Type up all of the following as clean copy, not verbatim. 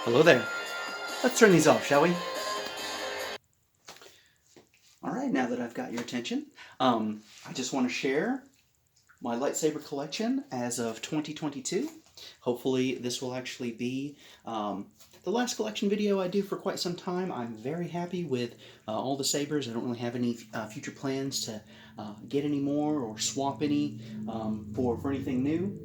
Hello there. Let's turn these off, shall we? All right, now that I've got your attention, I just want to share my lightsaber collection as of 2022. Hopefully this will actually be the last collection video I do for quite some time. I'm very happy with all the sabers. I don't really have any future plans to get any more or swap any for anything new.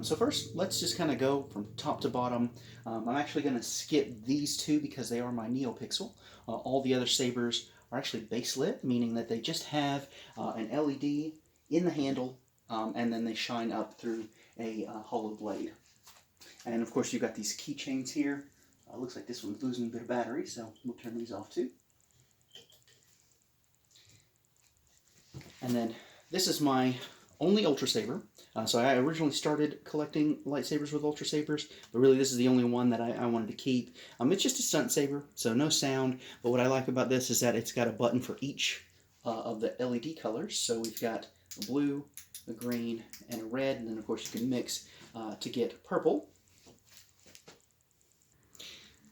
So first, let's just kind of go from top to bottom. I'm actually going to skip these two because they are my Neopixel. All the other sabers are actually base lit, meaning that they just have an LED in the handle, and then they shine up through a hollow blade. And of course, you've got these keychains here. Looks like this one's losing a bit of battery, so we'll turn these off too. And then this is my only Ultra Saber. So I originally started collecting lightsabers with Ultra Sabers, but really this is the only one that I wanted to keep. It's just a stunt saber, so no sound, but what I like about this is that it's got a button for each of the LED colors. So we've got a blue, a green, and a red, and then of course you can mix to get purple.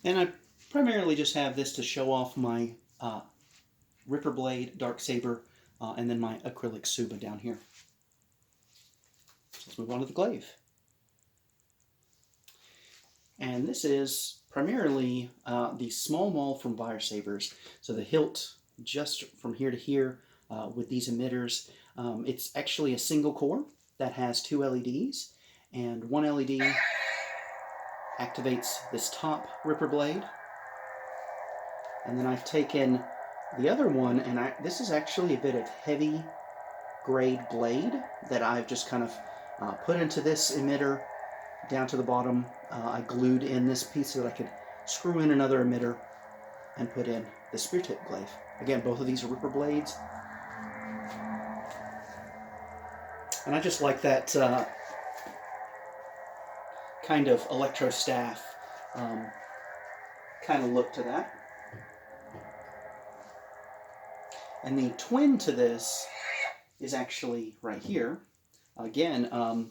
And I primarily just have this to show off my Ripper Blade Dark Saber, and then my acrylic Suba down here. Let's move on to the Glaive. And this is primarily the small maul from Fire Sabers. So the hilt just from here to here with these emitters. It's actually a single core that has two LEDs, and one LED activates this top Ripper Blade. And then I've taken the other one, and this is actually a bit of heavy grade blade that I've just kind of put into this emitter down to the bottom. I glued in this piece so that I could screw in another emitter and put in the spear tip glaive. Again, both of these are Ripper blades. And I just like that kind of electro staff kind of look to that. And the twin to this is actually right here. Again,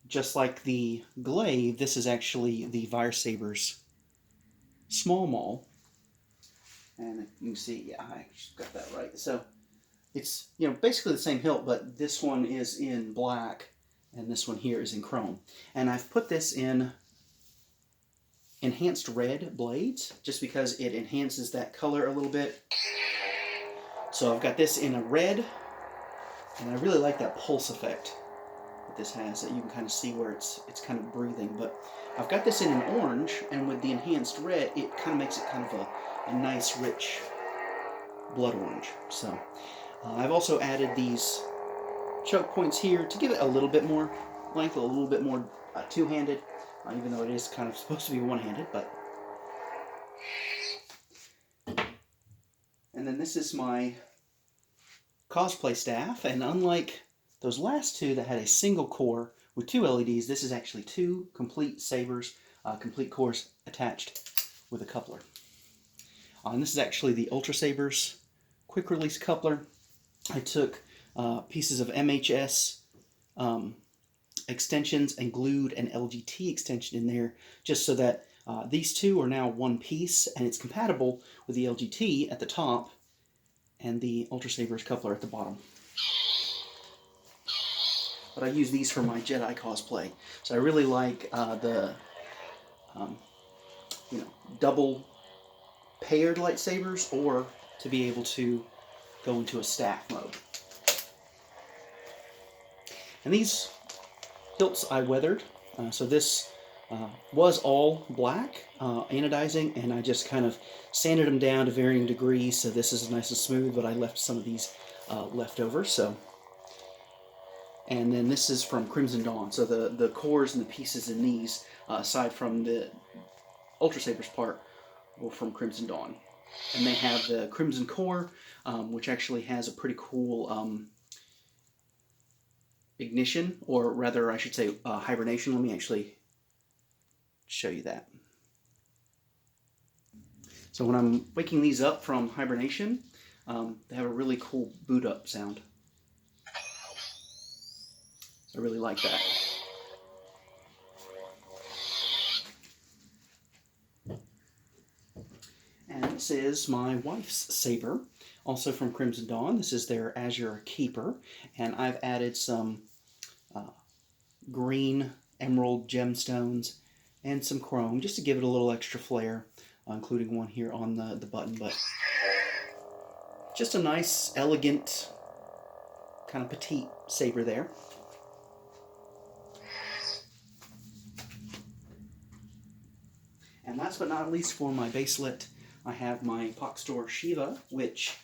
just like the Glaive, this is actually the Fire Saber's small maul. And you can see, yeah, I got that right. So it's, basically the same hilt, but this one is in black and this one here is in chrome. And I've put this in enhanced red blades just because it enhances that color a little bit. So I've got this in a red, and I really like that pulse effect that this has, that you can kind of see where it's kind of breathing. But I've got this in an orange, and with the enhanced red, it kind of makes it kind of a nice, rich blood orange. So I've also added these choke points here to give it a little bit more length, a little bit more two-handed, even though it is kind of supposed to be one-handed. But and then this is my cosplay staff, and unlike those last two that had a single core with two LEDs, this is actually two complete sabers, complete cores attached with a coupler. And this is actually the Ultra Sabers quick release coupler. I took pieces of MHS extensions and glued an LGT extension in there just so that these two are now one piece, and it's compatible with the LGT at the top and the Ultra Sabers coupler at the bottom. But I use these for my Jedi cosplay. So I really like the double paired lightsabers, or to be able to go into a staff mode. And these hilts I weathered. So this was all black anodizing, and I just kind of sanded them down to varying degrees, so this is nice and smooth, but I left some of these left over. So, and then this is from Crimson Dawn. So the cores and the pieces in these, aside from the Ultra Sabers part, were from Crimson Dawn. And they have the Crimson Core, which actually has a pretty cool ignition, or rather I should say hibernation. Let me actually show you that. So when I'm waking these up from hibernation, they have a really cool boot up sound. I really like that. And this is my wife's saber, also from Crimson Dawn. This is their Azure Keeper, and I've added some green emerald gemstones and some chrome just to give it a little extra flair, including one here on the button. But just a nice, elegant, kind of petite saber there. And last but not least, for my baselet, I have my Store Shiva, which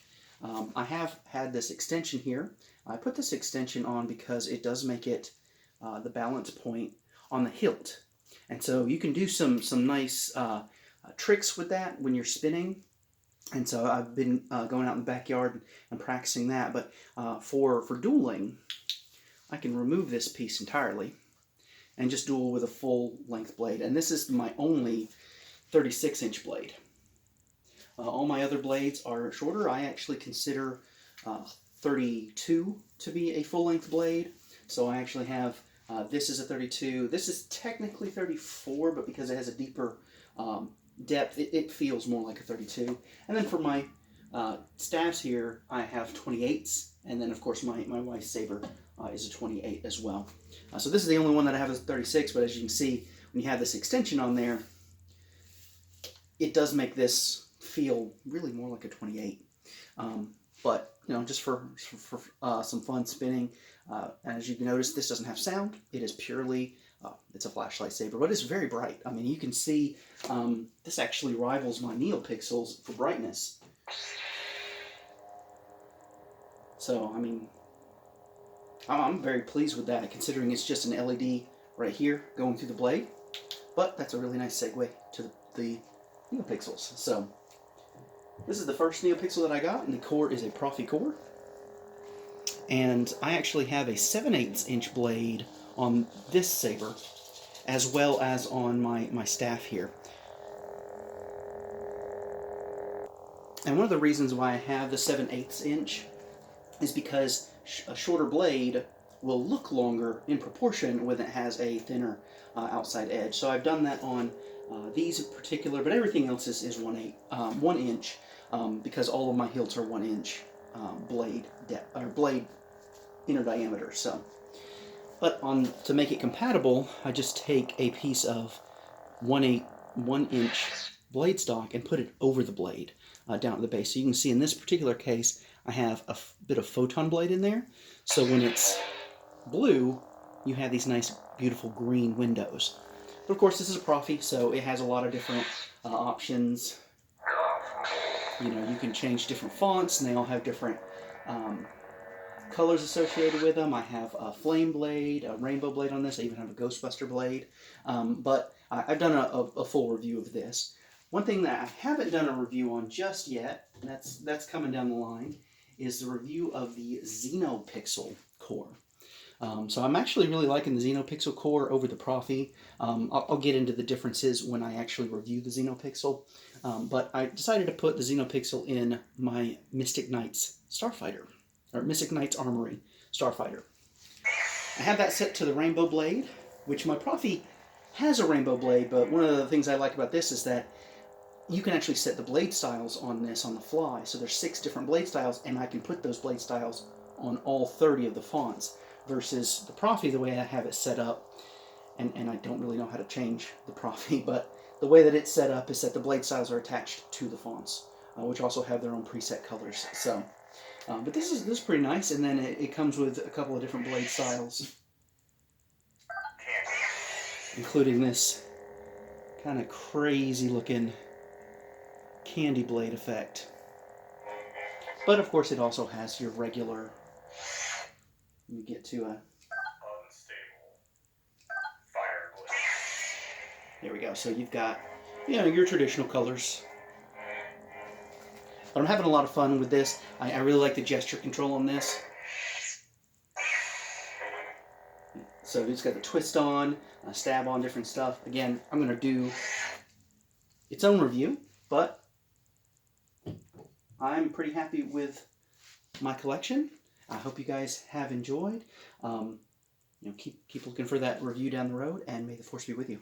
I have had this extension here. I put this extension on because it does make it the balance point on the hilt. And so you can do some nice tricks with that when you're spinning. And so I've been going out in the backyard and practicing that. But for dueling, I can remove this piece entirely and just duel with a full length blade. And this is my only 36-inch blade. All my other blades are shorter. I actually consider 32 to be a full-length blade. So I actually have, this is a 32. This is technically 34, but because it has a deeper depth, it feels more like a 32. And then for my staves here, I have 28s. And then, of course, my wife's saber is a 28 as well. So this is the only one that I have as a 36, but as you can see, when you have this extension on there, it does make this feel really more like a 28. But, you know, just for some fun spinning. And as you can notice, this doesn't have sound. It is purely, it's a flashlight saber, but it's very bright. I mean, you can see this actually rivals my Neopixels for brightness. So, I mean, I'm very pleased with that, considering it's just an LED right here going through the blade. But that's a really nice segue to the Neopixels. So, this is the first Neopixel that I got, and the core is a Profi core. And I actually have a 7/8" blade on this saber, as well as on my staff here. And one of the reasons why I have the 7/8" is because a shorter blade will look longer in proportion when it has a thinner outside edge. So I've done that on these in particular, but everything else is 1 inch, because all of my hilts are 1 inch blade depth, or blade inner diameter. So, but to make it compatible, I just take a piece of 1 inch blade stock and put it over the blade down at the base. So you can see in this particular case, I have a bit of photon blade in there. So when it's blue, you have these nice, beautiful green windows. But of course, this is a Profi, so it has a lot of different options. You know, you can change different fonts, and they all have different colors associated with them. I have a flame blade, a rainbow blade on this. I even have a Ghostbuster blade. But I've done a full review of this. One thing that I haven't done a review on just yet, and that's coming down the line, is the review of the Xenopixel Core. So I'm actually really liking the Xenopixel Core over the Profi. I'll get into the differences when I actually review the Xenopixel. But I decided to put the Xenopixel in my Mystic Knights Starfighter, or Mystic Knights Armory Starfighter. I have that set to the Rainbow Blade, which my Profi has a Rainbow Blade, but one of the things I like about this is that you can actually set the blade styles on this on the fly. So there's 6 different blade styles, and I can put those blade styles on all 30 of the fonts, versus the Profi, the way I have it set up, and I don't really know how to change the Profi, but the way that it's set up is that the blade styles are attached to the fonts, which also have their own preset colors. So, but this is pretty nice, and then it comes with a couple of different blade styles, including this kind of crazy looking candy blade effect. But of course, it also has your regular. Let me get to a. There we go. So you've got, you know, your traditional colors. But I'm having a lot of fun with this. I really like the gesture control on this. So it's got the twist on, stab on, different stuff. Again, I'm going to do its own review, but I'm pretty happy with my collection. I hope you guys have enjoyed. You know, keep looking for that review down the road, and may the force be with you.